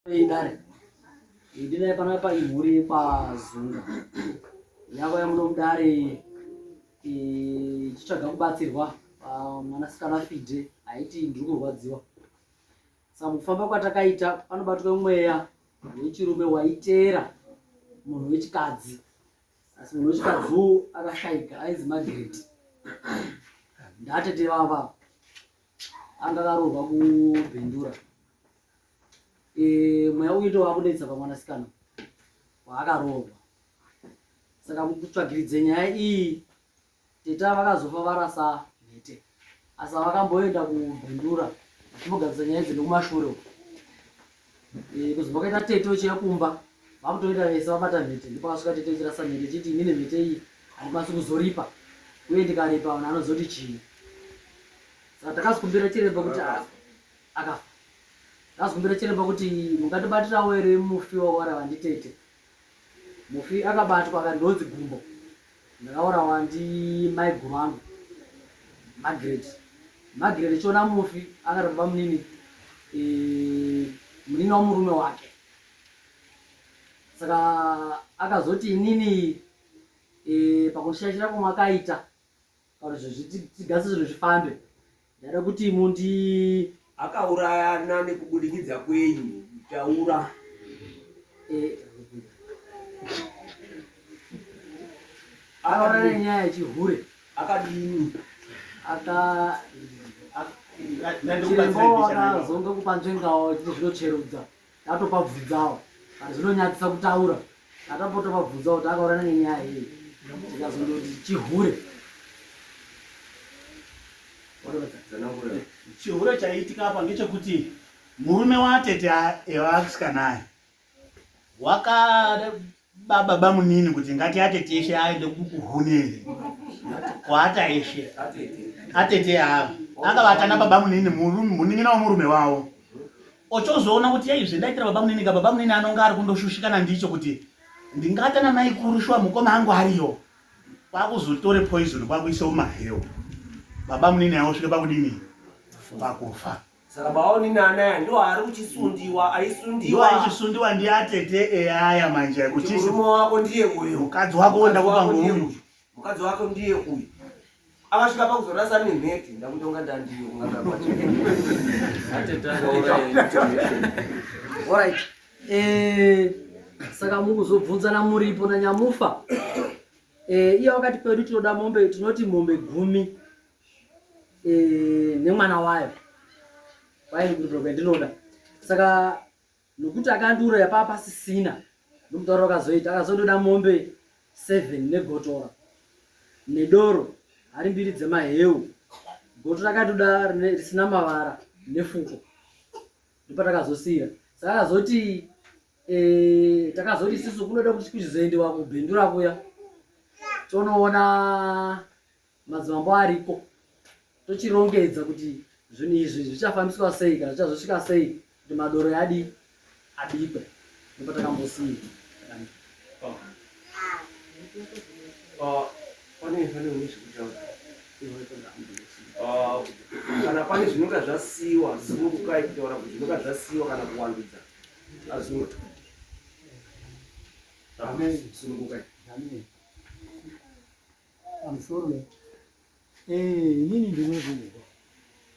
Dare idine panapa imhuri kwazunga yavo yamunodare ichitsvaga kubatsirwa mwanasikana Fidhe aiti ndiri kurwadziwa. Saka mukufamba kwatakaita panobatwe mweya wechirume waiteera munhu wechikadzi, asi munhu wechikadziwo akashayika, aizi Margaret. Ndatete vava anga akaroorwa kubhendura. Mweya uito wakunetsa pamwanasikana waakaroorwa. Saka mukutsvagiridze nyaya iyi, teta vakazofa varasa mhete, asi vakamboenda kubhendura vachimbogarisa nyaya idzi nekumashure. Kuzobva kaita tete uchiya kumba, vakutoenda vese vabata mhete, ndipo vakasvika tete uchirasa mhete chiti inini mhete iyi handikwanisi kuzoripa, uye ndikaripa vanhu anozoti chii. Saka takazikumbira chiremba kuti akafa. Takazikumbira chiremba kuti mungatibatirawo here mufi waurayiwa nditete. Mufi akabatwa akati ndodzi gumbo, ndakaurayiwa ndimai guru angu Margaret. Margaret chiona mufi akati baba munini, munini wamurume wake. Saka akazoti inini pakushayishira kwamakaita kuti tigase zvinhu zvifambe, ndada kuti mundi akaurayana nekubudikidza kwenyu taura. akauraya nenyaya yechihure. Akadini? Chirembawo akazonga kupa nzvengawo zvinocherudza, atopa bvudzawo kana zvinonyatsisa kutaura, atambotopa bvudzawo kuti akaurana nenyaya iyi tikazondoti chihure. Chihure chaitika apa ngechekuti murume watete evasikanaye wakada baba munini kuti ngati atete eshe aende kukuhunere kwata eshe atete avo akavatana baba munini munin'ina wemurume wavo ochozoona kuti yei zvendaitira baba munini ka baba munini anonga ari kundoshushikana ndicho kuti ndingatana mai kuru shwa mukoma angu ariyo, kwakuzotore poison kwakuise mumahewu. Baba munini awosvike pakudini? Pakufa. Saka baba munini anaya ndo ari kuchisundiwa, aisundiwa aichisundiwa ndi atete eyaya manje kuti murume wako ndiye uyu, mukadzi wako onda kupango uyu, mukadzi wako ndiye uyu. Akasvika pakuzorasa nemhete, ndakutonga ndandiyo kunganga kwacho. Alright. Saka mukuzobvunzana muripo nanyamufa. Iye wakati pedu tinoda mombe, tinoti mombe 10 nemwana wayo. Kwai ndinoda ndinoda. Saka nokuti akandura yapa pasisina, ndomutaura akazoita akazondoda mombe 7 negotora nedoro hari 2 dzemahewu. Gotora akatoda risina mavara nefuko, ndipo takazosira. Saka akazoti takazoti sisu kunoda kuti kuchizoendewa kubhendura kuya tonoona madzimambo ariko, tochirongedza kuti zvinhu izvi zvichafambiswa sei kana zvichazosvika sei kuti madoro abikwe, ndipo takambosiya. Kana pane zvinonga zvasiyiwa zvinongukai kutaura kuti zvinonga zvasiyiwa kana kuwandudza azvinota. Sunungukai. Amsoro. Inini ndinozungwa.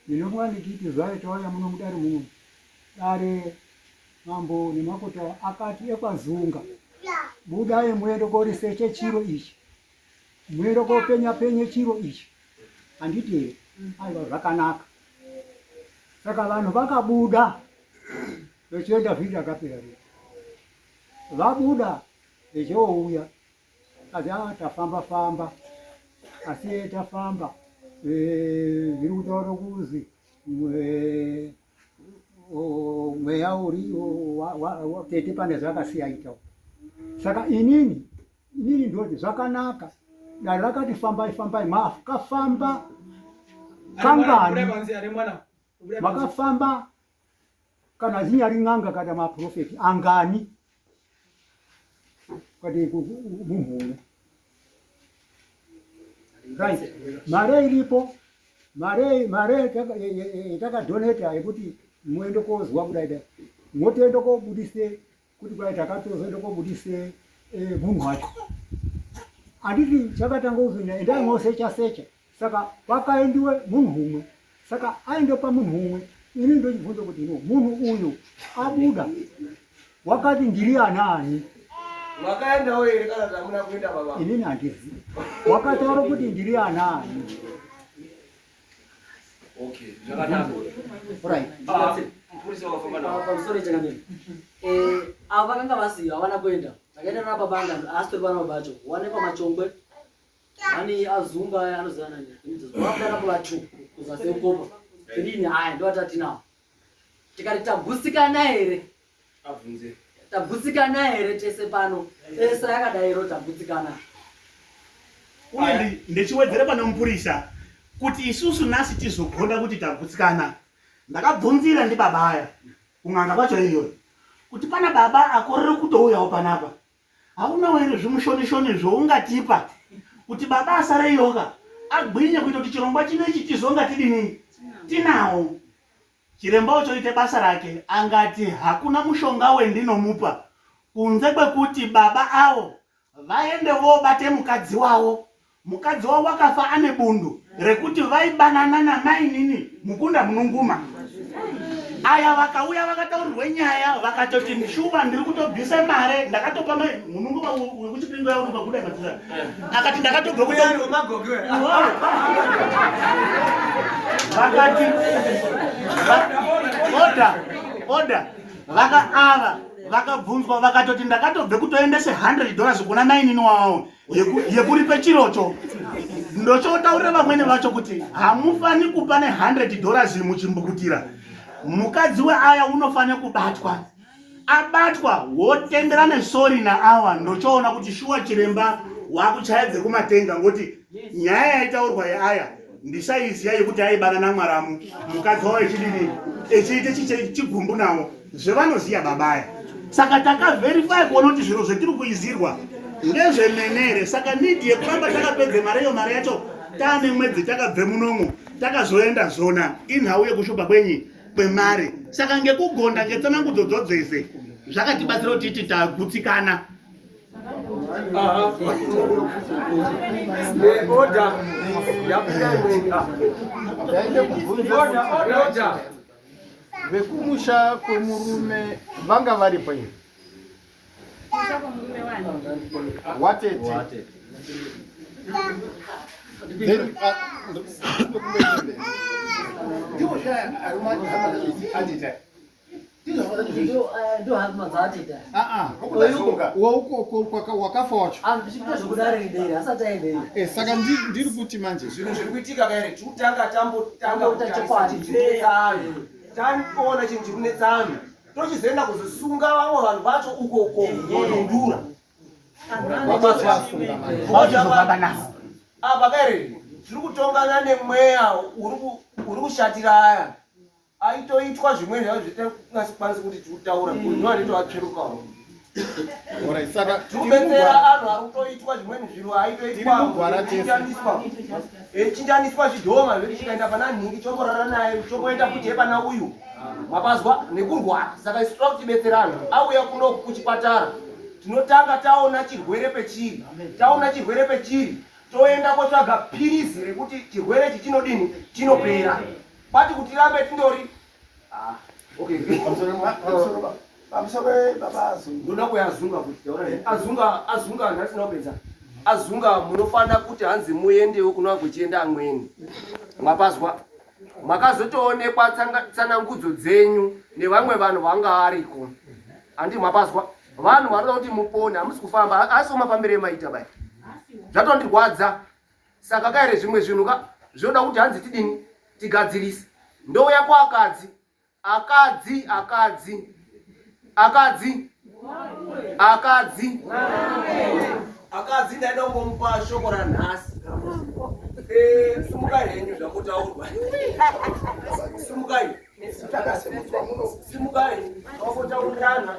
Ndinokuwa ndikiti zvaitauya muno mudare muno. Dare mambo nemakota akati ekwazunga. Budai muende koriseche chiro ichi. Muende kopenya penye chiro ichi. Anditi aiwa zvakanaka. Saka vanhu vakabuda. Vechienda vhiki rakapera riya. Vabuda vechouya. Asi tafamba famba. Asi tafamba. Zviri kutaura kuzi mweya uri tete pane zvakasiyaita. Saka inini ndoti zvakanaka. Dare rakati fambai makafamba kangani, makafamba kana zinyari n'anga kana maprofeti angani kati mumhuno. Right. Mare iripo, mare takadoneta yekuti muende kozwa kudai dai. motoenda kobudise kuti kwai takatozoenda kobudise munhu wacho. Anditi chakatanga uzunya endai mosecha saka pakaendiwe munhu umwe, saka aende pamunhu umwe. Ini ndochibvunza kuti no munhu uyu abuda wakati ndiri anani. Wakaendawo ere kana tamuna kuenda baba? Inini handizivi. Wakataura kuti ndiri anani. Okay, zvakanaka. Right. Mpurisa wakafamba nawo. Pamusoro chakamira. Ava vakanga vasiya havana kuenda. Takaenda napa banga asi tori vana vacho. Wane pamachongwe. Vani azunga anozana nini. Vakanga vacho kuzase ukopa. Tini haya ndo atatinao. Tikati tabusikana here. Abvunze. Tabusikana here tese pano. Ese yakadairo tabusikana. Uye ndichiwedzera pane mupurisa kuti isusu nasi tizogonda kuti tabutsikana. Ndakabvunzira ndi baba aya kung'anga kwacho iyo kuti pana baba akorere kutouyawo panapa. Hauna ere zvimushoni-shoni zvoungatipa kuti baba asare yoga agwinye kuita kuti chirongwa chinechi tizonga tidini tinawo. Chiremba uchoite basa rake angati hakuna mushonga wendinomupa kunze kwekuti baba avo vaende vobate mukadzi wavo. Mukadzi wavo wakafa ane bundu rekuti vaibanana namai nini mukunda mununguma. Aya vakauya vakataurirwe nyaya vakatoti Mushuba ndiri kutobvise mare ndakatopa mununguma wekuchipingo yauri pakuda matira. Akati ndakatobva Kuyari wemagogiwe. vakati oda vakaava vakabvunzwa vakatoti ndakatobve kutoendese $100 kuna mainini wavo yekuripe chirocho. Ndochotaurira vamweni vacho kuti hamufani kupa $100 muchimbukutira. Mukadzi weaya unofane kubatwa. Abatwa wotendera nesori naawa. Ndochoona kuti shuwa chiremba wakuchaedze kumatenga ngoti nyaya yaitaurwa yeaya ndisaiziya yekuti aibanana mwaramu. Mukadzi wawo echidini echiite chigumbu nawo zvevanoziya babaya. Saka takaverify kuona kuti zviro zvetiri kuizirwa ndezvemenere. Saka nidhi yekuramba takapedze mare yacho taane mwedzi takabve munomo takazoenda zona inhau yekushupa kwenyi kwemare. Saka ngekugonda ngetsanangudzo dzose zvakatibatsira kuti titi tagutsikana. Oda. Oda. Vekumusha kwemurume vanga varipo here. Watete. Then Ndo hama dzatita. wakafa wacho. Zvikuita zvokudare ndere asati aendere. Saka ndiri kuti manje Zvinhu zviri kuitika kaere tikutanga Tambota chokwadi tambotachikwadi taona chinhu chiri kunetsa anhu tochizoenda kuzosunga vamwe vanhu vacho ukoko kudhura Vachizofamba nawo. apa kaere zviri kutongana nemweya uri kushatira aya aitoitwa zvimweni zvavo zvitakwanisi kuti tikutaura noanitoatsverukawo. saka tikubetsera anhu ari kutoitwa zvimweni zviro aitoitwa echinjaniswa zvidhoma zviri chikaenda pana nhingi chomborara naye chomboenda kuti pana uyu mapazwa nekurwara. Saka isu toda kutibetsera anhu auya kuno kuchipatara tinotanga taona chirwere pechiri toenda kotsvaga pirizi rekuti chirwere ichi chinodini chinopera. Kwati kuti rambe tindori ndoda kuyazunga kuti azunga ndasina kupedza. Azunga munofana kuti hanzi muendewo kuna kuchienda amweni. Mwapazwa mwakazotoonekwa tsanangudzo dzenyu nevamwe vanhu vanga variko. Handi mwapazwa vanhu vanoda kuti mupone hamusi kufamba asi mafambire maita bai zvatondirwadza. Saka kaire zvimwe zvinhu zvoda kuti hanzi tidini tigadzirise. Ndouya kuakadzi akadzi ndaida kungomupa shoko ranhasi. Simukai henyu zvakutaurwa. Simukai wakotaurirana.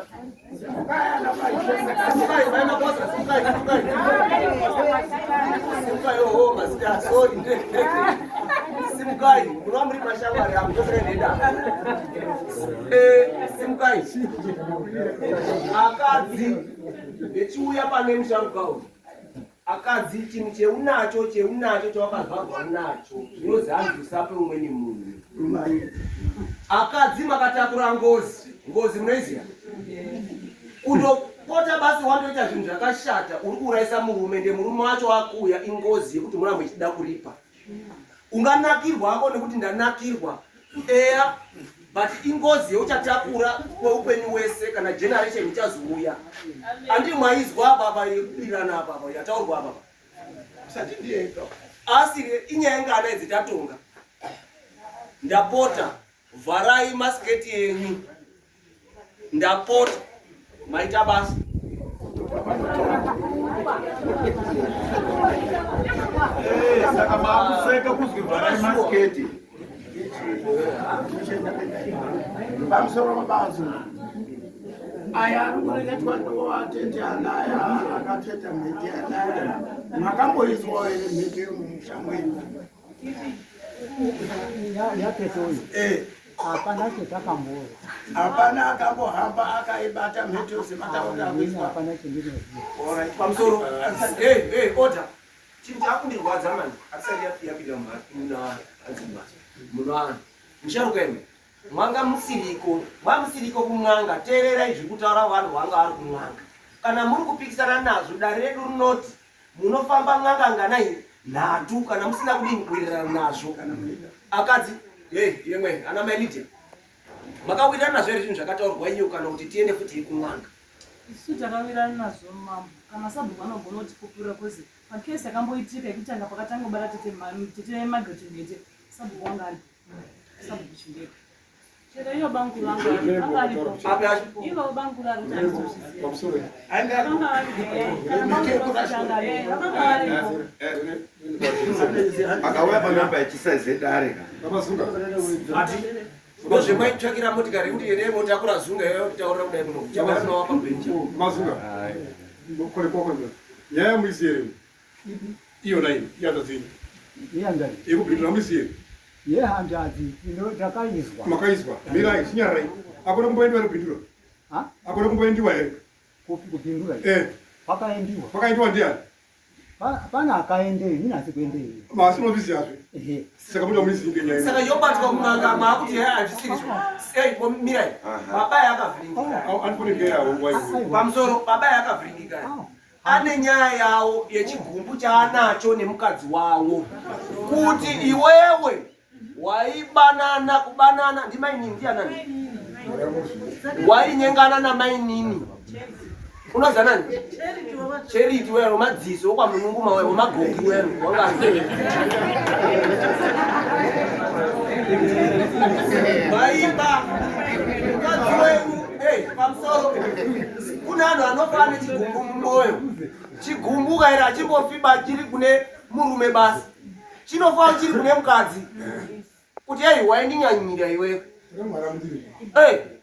Simukai oho mazita sorry. Simukai munova muri mashamwari amu tosere ndeda. simukai akadzi echiuya pane musharukauyu akadzi chinhu cheunacho chawakazvarwa nacho zvinozi hanzi usape umweni munhu. Akadzi makatakura ngozi munoiziva kundopota basi wandoita zvinhu zvakashata uri kuurayisa murume murume wacho akuuya ingozi yekuti murambo ichida kuripa. Unganakirwako nekuti ndanakirwa eya but ingozi yeuchatakura kweupenyu wese kana generation ichazouya. Andi mwaizwa baba irana baba yataurwa baba sati ndiye asi inyaya ngana idzi tatonga ndapota vharai masiketi yenyu ndapota maita basa saka makuseka kuzwi vharai masiketi pamusoro mabazi aya ari kureketwa ndovatete anaya akapfeta mhete anaya makamboiswawo ere mhete yomumusha mwenyu yaketoyo hapana chetakamboona, hapana akambohamba akaibata mhete yose mataura kuiswa hapana chendinoziva. pamusoro order chinhu chakundirwadza mani asati yapinda muno musharuka ime mwanga musiriko kumwanga. Teererai zviri kutaura vanhu vanga vari kumwanga. Kana muri kupikisana nazvo dare redu rinoti munofamba mwanga nganai 3 kana musina kudini kuwirirana nazvo. Akadzi yemwe ana mailite makawirirana nazvo ere zvinhu zvakataurwa inyu kana kuti tiende futi kumwanga? Isu takawirirana nazvo mambo. Kana sabhuku anogona kutipupurira kwese makesi akamboitika ekutanga pakatanga kubara tete Margaret Mhete sabhuku wanga ari sabhuku Chindeko. Chero iyo bangu langu anga aripo. Ilo bangu langu pamusoro akauya panamba echisazedare ndozvemaitsvakira motikari kuti ene motakura zunga iyoyo kutaurira kudai muno chabaranowa pabhenji mazunga kore kwakwanza nyaya muisi here iyona iyi iyandadzini Iyandari yekubhindura muisi here yehandazi takaizwa makaizwa mirai chinyarai akona kumboendiwa rekubhindura akona kumboendiwa here kupindura pakaendiwa pakaendiwa ndiani pana akaendeyo ninasi kuendeyo masi unovisiyazve saka muda muizinge nyaya saka yobatwa kumanga makuti hazvisirizvo mirai baba yakavhiringika pamusoro baba yakavhiringika ane nyaya yawo yechigumbu chaanacho nemukadzi wawo kuti iwewe waibanana kubanana ndimainini ndianani wainyengana namainini unoza nani Cherity wero madziso okwamununguma wewe magogi wero wangazi baiba mukadzi wenu pamusoro kuna anhu anofana chigumbu mumwoyo chigumbu kaira achimbofiba chiri kune murume basi chinofana chiri kune mukadzi kuti waindinyanyira iwewe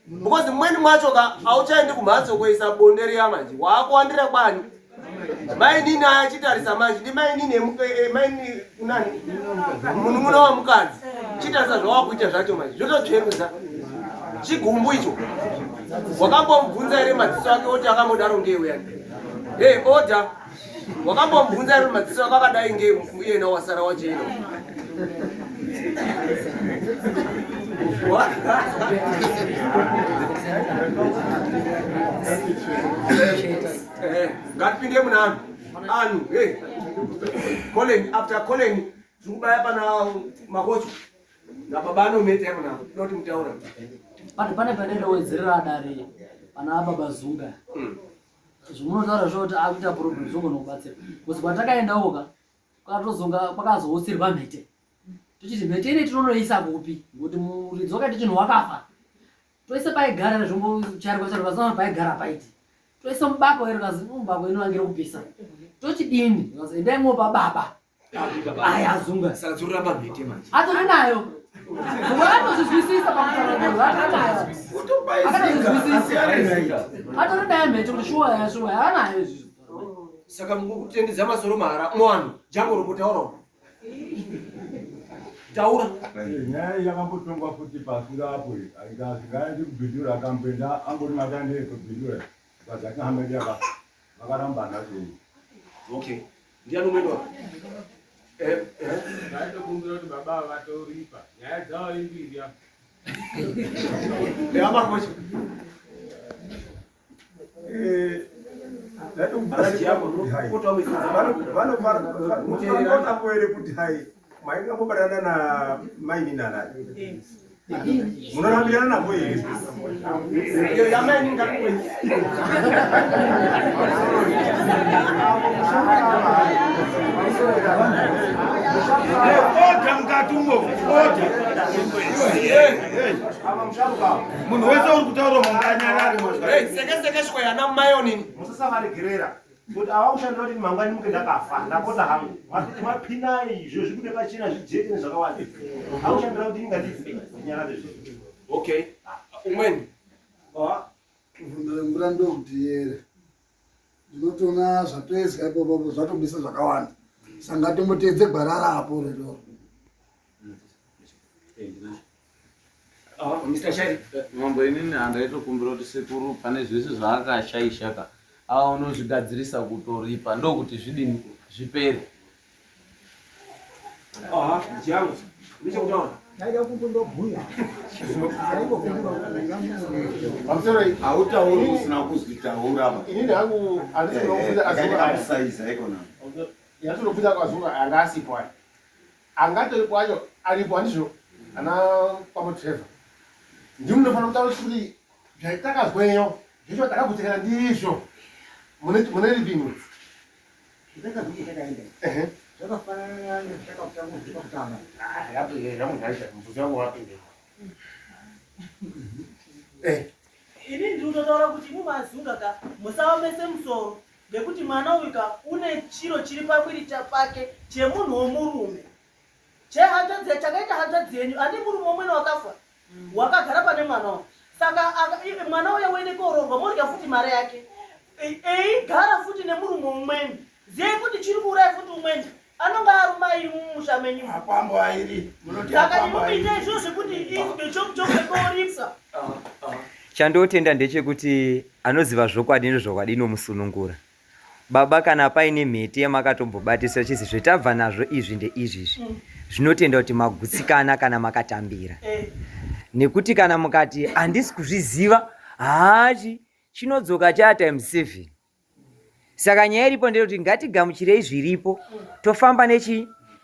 because mweni mwacho auchaendi kumhatso kuisa bonde riya manje waakuwandira kwani mainini achitarisa manje ndi mainini maini unani munun'una wa mukadzi chitarisa zvawakuita zvacho manje zvototsveruza chigumbu icho wakambomubvunza ere madziso ake oti akambodaro ngeyani oda wakambomubvunza ere madziso ake akadai ngeyena wasara wachena ngatipinde muna anhu Colin after Colin zvikubaya pana makocho nababa anomete muna noti mutaura pane padendowedzerera dare pana baba Zunga zvimunotaura zvoti akuita problem zongo nokubatsira kuti patakaendawoka kwatozonga kwakazousirwa mhete tochiti mhete ine tinonoisa kupi ngekuti muridzi wakati chinhu wakafa toise paigara zvombocharirwa pasina paigara paiti toise mubako ero kazi mubako inovangira kupisa tochidini endaimwo pababa aya Zunga sadzurira pamhete manje atori nayo atozvizwisisa pamutauro atori nayo mhete kuti shuwa anayo izvizvo saka mukutendedza masoro mahara mwanhu jango rokotaurawo taura nyaya yakambotongwa futi pasi apo ngazi kubhindura akamboenda angori matande kubhindura zvakahambe vakaramba nazvo. okay ndiani umweni wako Ndaitokumbira kuti baba vatoripa nyaya dzavo imbiri apa. yamakocha vanotamboere kuti hai maingambobatana na maini nanai munorambirana navo here yamaini ngakwe oda mukatumbo oda munhu wese uri kutaura manganyarari sekeseke yana mayonini musasavaregerera kuti ava kushandira kuti mangwani muke ndakafa ndapota hangu mapinai izvo zvikude pachina zvijeke nezvakawanda akushandira kuti ingatife nyara zvezvo. okay umweni kuvhundura mvura ndokutiyere ndinotoona zvatoezwa ipopapo zvatobisa zvakawanda saka tombotedze gwara rapo rero. Mr. Shari mambo inini handaitokumbira kuti sekuru pane zvese zvaakashaishaka aunozvigadzirisa kutoripa ndokuti zvidini zvipere. jangu ndichokutaura Naida kumbondobhuya. Pamusoro hautauri usina kuzvitaura inini hangu andisinokuza azvikakusaiza ikona yatinokuza kwazunga anga asipo ayo angatoripo acho aripo andizvo ana pamotrevha ndimunofanira kutaura kuti zvaitakazweyo zvicho takabvutikana ndizvo mune ripimo Zvakafanana nezvakatanga. Ini ndinotaura kuti mumazunga ka musaomese musoro ngekuti mwana uyu ka une chiro chiri pamwiri pake chemunhu womurume chehanzvadzi chakaita hanzvadzi yenyu ani murume umweni wakafa wakagara pane mwana uyu saka mwana uya uende koororwa morya futi mari yake eigara futi nemurume umweni ziyei kuti chiri kuuraya futi umweni anonga arumai mumusha menyu apambo airi saka ndinokuita izvo zvekuti chokekoripsa chandotenda ndechekuti anoziva zvokwadi nezvokwadi inomusunungura. Baba kana paine mhete yamakatombobatiso chizi zvetabva nazvo izvi ndeizvizvi zvinotenda kuti magutsikana kana makatambira nekuti kana mukati handisi kuzviziva haachi chinodzoka cha times 7. Saka nyaya iripo ndeyekuti ngatigamuchirei zviripo tofamba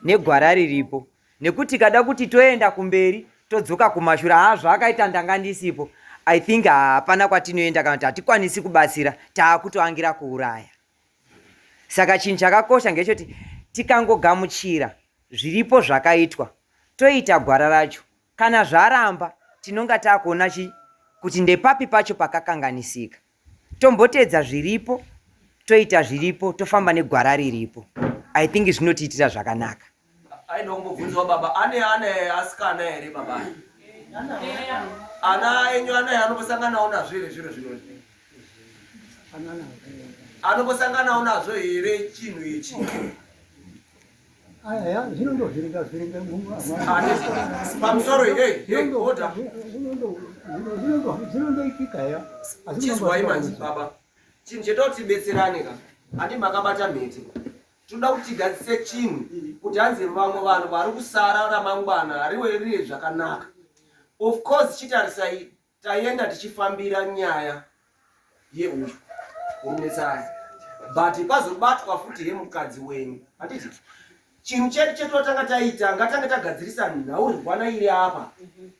negwara riripo nekuti kada kuti toenda kumberi todzoka kumashure zvaakaita ndanga ndisipo I think hapana kwatinoenda kana kuti hatikwanisi kubatsira taakutoangira kuuraya. Saka chinhu chakakosha ngechoti tikangogamuchira zviripo zvakaitwa toita gwara racho kana zvaramba tinonga taakuona kuti ndepapi pacho pakakanganisika tombotedza zviripo toita zviripo tofamba negwara riripo. I think zvinotiitira zvakanaka. aida kumbobvunzwa baba ane asikana here baba ana enyu anaye anombosanganawo nazvo here zviro zvinoti anombosanganawo nazvo here chinhu ichi Zvinondozviringa pamusoro oda zvinondoitika ya. chizwai manje baba chinhu chetoti betserane ka andi makabata mhete toda kuti tigadzise chinhu kuti hanzi vamwe vanhu vari kusara ramangwana riwe zvakanaka. Of course chitarisai taienda tichifambira nyaya yeuyu unesai but pazobatwa futi yemukadzi wenyu hatiti chinhu chedu chetotanga taita ngatange tagadzirisa nhaurirwana iri apa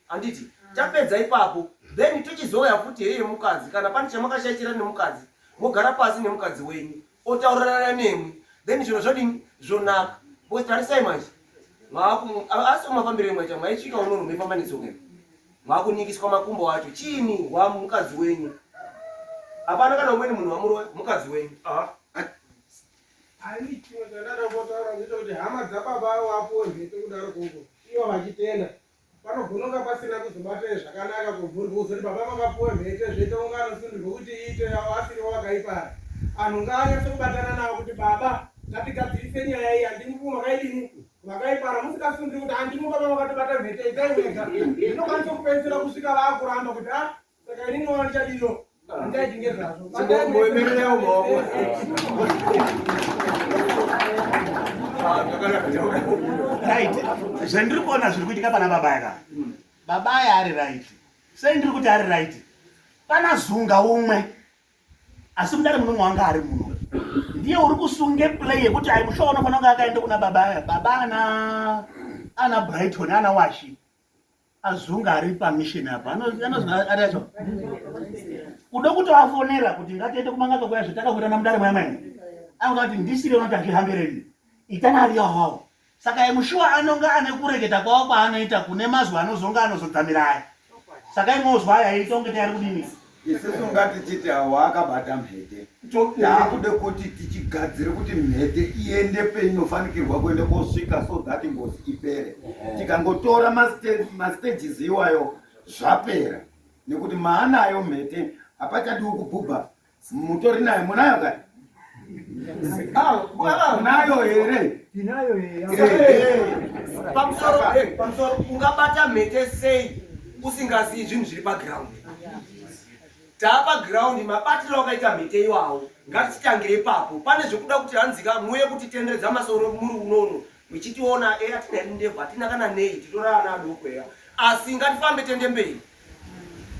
handiti tapedza ipapo then tochizouya futi yemukadzi kana pane chamakashaichira nemukadzi mogara pasi nemukadzi wenyu otaurirana nemwe then zviro zvodini zvonaka because tarisai manje asi mafambiro emwaita maisvika unono maifamba netsoka mwakunikiswa makumbo acho chini wamukadzi wenyu hapana kana umweni munhu wamuro mukadzi wenyu ani chimwe chandada kutaura ngechekuti hama dzababa wapuwe mhete kudaro koko ivo vachitenda panogononga pasina kuzobata zvakanaka kubvurwa kuzoti baba makapuwe mhete zvete unganosundirwe kuti iite asiri wakaipara anhu ngaanyatse kubatana navo kuti baba ngatigadzirise nyaya iyi handimukuma kaidini vakaipara musikasundiri kuti handimo baba vakatobata mhete itai wega inokwanisa kupedzisira kusvika vaakuramba kuti saka ininoona ndichadino handiaiti ngezvazvo Moemerera maoko. Right. Zvendiri kuona zviri kuitika pana babaya. Babaya ari right. Sei ndiri kuti ari right. Pana zunga umwe. Asi mudare munhu wanga ari muno. Ndiye uri kusunge play yekuti ai mushona fananga akaenda kuna babaya. Baba ana Brighton ana washi. Azunga ari pa mission apa. Anozwa ari acho. Kuda kuti afonera kuti ngatiende kumanga kwa zvitaka kuita na mudare mwamene. Angati ndisire unoti azvihambireni. Itana ari hawo. Saka emushuwa anonga ane kureketa kwawo kwaanoita kune mazwi anozonga anozodzamira. Saka imozwa yaitongete ari kudini. Isusu ngatichiti awo akabata mhete. Taakude kuti tichigadzire kuti mhete iende peinofanikirwa kuende kosvika so that ngozi ipere. Tikangotora mastages iwayo zvapera. Nekuti maanayo mhete apachadiwi kubhubha. Mutori nayo munayo kani? Unayo here? Tinayo here. Pamusoro ungabata mhete sei usingazivi zvinhu zviri paground. Taapa ground mabatiro akaita mhete iwawo ngatitangire ipapo. Pane zvekuda kuti hanzika muye kuti tenderedza masoro muri unono michitiona atina ndebva atina kana nei titora ana adoko eya asi ngatifambe tende mberi.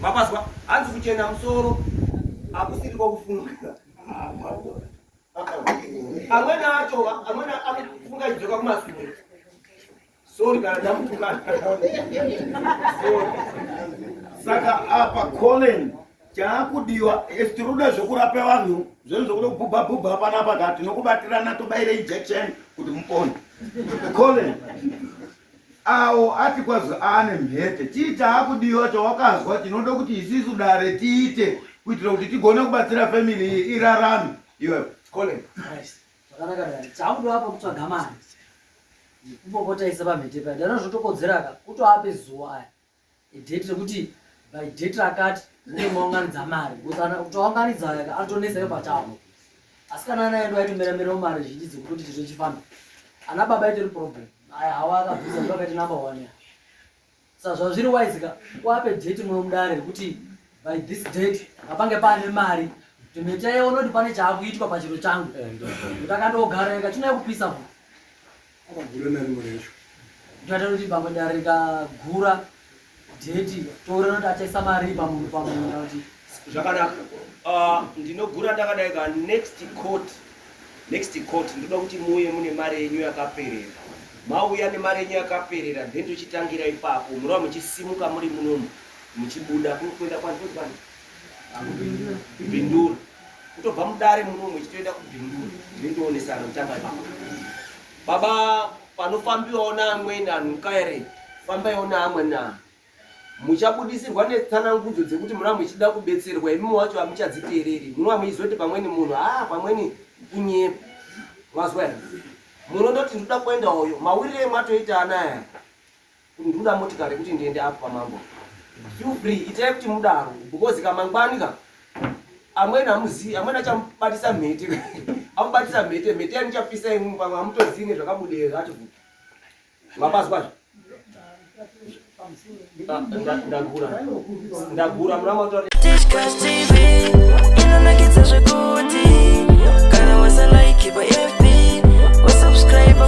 Mapazwa hanzi kuchena musoro akusiri kwakufunga. Amweni acho amweni akufunga idzoka kumashure. Sorry kana ndamutukana. Saka apa Colin chakudiwa estiruda zvokurapa vanhu zvinhu zvokuda kubhubha panapa kati nokubatirana tobaire injection kuti mupone. Colin awo ati kwazi ane mhete chii chaakudiwa chawakazwa chinoda kuti isisu dare tiite kuitira kuti tigone kubatsira family irarame iwewe. Colin zvakanaka dai chaudo apa kutsvaga mari kumbokotaisa pamhete paya dana zvotokodzeraka kutoape zuwa aya idheti rekuti by date rakati mune maunganidza mari kutounganidza aya anotonesayo pachawo asi kana ana edu aitomeramerao mari zhinji dzekutoti tizochifamba ana baba itori problem aya hawa akabvisa ndo akaiti number 1 ya saka zvazviri waizika kuape date mwe mudare rekuti by this date ngapange pane mari mhete yaona kuti pane chaakuitwa pachiro changu ndakandogara ikachina kupisa mu akagura narimwe resho ndata kuti pamwe dare rikagura date toona kuti achaisa mari pamunhu pamunhu kuti zvakanaka. Ndinogura ndakadai ka next court ndoda kuti muye mune mari yenyu yakaperera. Mauya nemari yenyu yakaperera then tochitangira ipapo munova muchisimuka muri munomu muchibuda kuenda kwani Bindura. Kutobva mudare munomu muchitoenda kuBindura ndindoonesa kutanga ipapo. Baba panofambiwawo neamweni anhu kaere fambai neamweni anhu muchabudisirwa netsanangudzo dzekuti munova muchida kubetserwa imimi wacho hamuchadziteereri munova muchizoti pamweni munhu pamweni kunyepa mazwa here munondoti ndoda kuenda uyo mawirire emwatoita anaya ndoda motikari kuti ndiende apo pamambo feel free itai kuti mudaro because kamangwanika amweni hamuzivi amweni achamubatisa mhete amubatisa mhete yanichapisa imwe pamwe hamutozivi nezvakabudeyo zvacho mapazwa ndagura muna inonakidza zvekuti kana wasalike pa FB wasubscribe